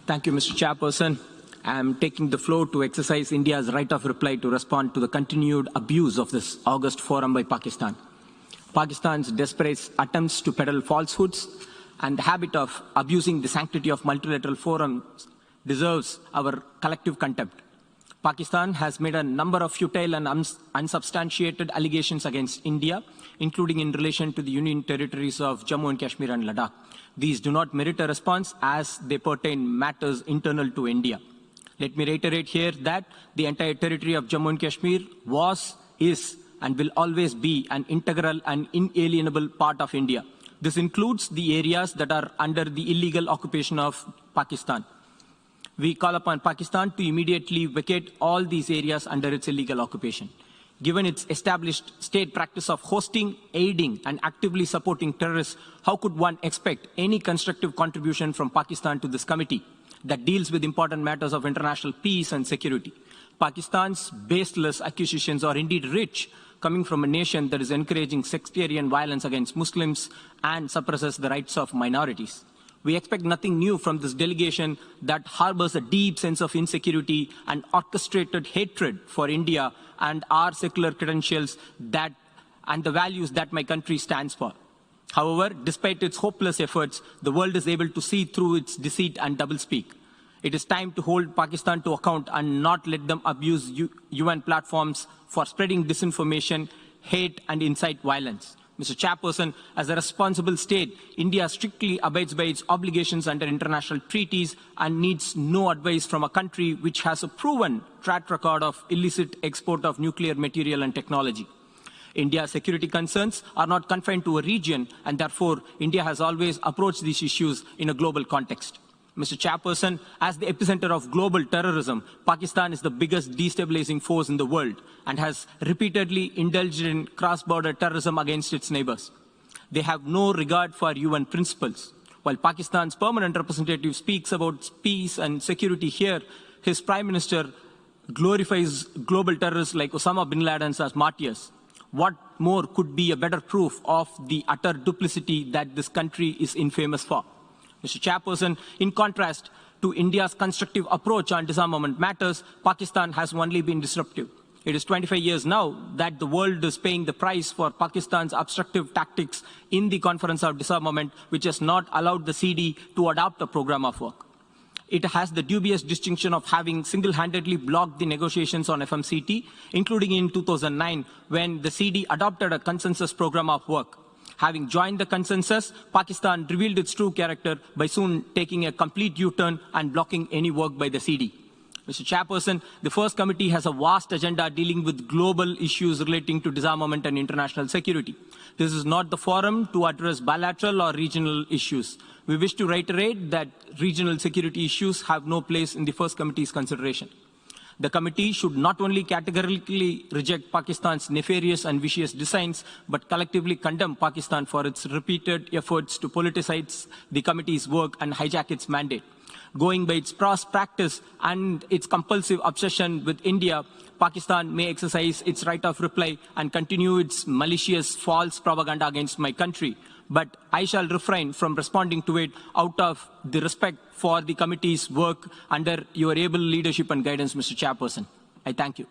Thank you, Mr. Chairperson. I am taking the floor to exercise India's right of reply to respond to the continued abuse of this August forum by Pakistan. Pakistan's desperate attempts to peddle falsehoods and the habit of abusing the sanctity of multilateral forums deserves our collective contempt. Pakistan has made a number of futile and unsubstantiated allegations against India, including in relation to the Union territories of Jammu and Kashmir and Ladakh. These do not merit a response as they pertain matters internal to India. Let me reiterate here that the entire territory of Jammu and Kashmir was, is, and will always be an integral and inalienable part of India. This includes the areas that are under the illegal occupation of Pakistan. We call upon Pakistan to immediately vacate all these areas under its illegal occupation. Given its established state practice of hosting, aiding, and actively supporting terrorists, how could one expect any constructive contribution from Pakistan to this committee that deals with important matters of international peace and security? Pakistan's baseless accusations are indeed rich, coming from a nation that is encouraging sectarian violence against Muslims and suppresses the rights of minorities. We expect nothing new from this delegation that harbors a deep sense of insecurity and orchestrated hatred for India and our secular credentials and the values that my country stands for. However, despite its hopeless efforts, the world is able to see through its deceit and doublespeak. It is time to hold Pakistan to account and not let them abuse UN platforms for spreading disinformation, hate, and incite violence. Mr. Chairperson, as a responsible state, India strictly abides by its obligations under international treaties and needs no advice from a country which has a proven track record of illicit export of nuclear material and technology. India's security concerns are not confined to a region, and therefore India has always approached these issues in a global context. Mr. Chairperson, as the epicenter of global terrorism, Pakistan is the biggest destabilizing force in the world and has repeatedly indulged in cross-border terrorism against its neighbors. They have no regard for UN principles. While Pakistan's permanent representative speaks about peace and security here, his Prime Minister glorifies global terrorists like Osama bin Laden as martyrs. What more could be a better proof of the utter duplicity that this country is infamous for? Mr. Chairperson, in contrast to India's constructive approach on disarmament matters, Pakistan has only been disruptive. It is 25 years now that the world is paying the price for Pakistan's obstructive tactics in the Conference of Disarmament, which has not allowed the CD to adopt a program of work. It has the dubious distinction of having single-handedly blocked the negotiations on FMCT, including in 2009, when the CD adopted a consensus program of work. Having joined the consensus, Pakistan revealed its true character by soon taking a complete U-turn and blocking any work by the CD. Mr. Chairperson, the first committee has a vast agenda dealing with global issues relating to disarmament and international security. This is not the forum to address bilateral or regional issues. We wish to reiterate that regional security issues have no place in the first committee's consideration. The committee should not only categorically reject Pakistan's nefarious and vicious designs, but collectively condemn Pakistan for its repeated efforts to politicize the committee's work and hijack its mandate. Going by its past practice and its compulsive obsession with India, Pakistan may exercise its right of reply and continue its malicious false propaganda against my country. But I shall refrain from responding to it out of the respect for the committee's work under your able leadership and guidance, Mr. Chairperson. I thank you.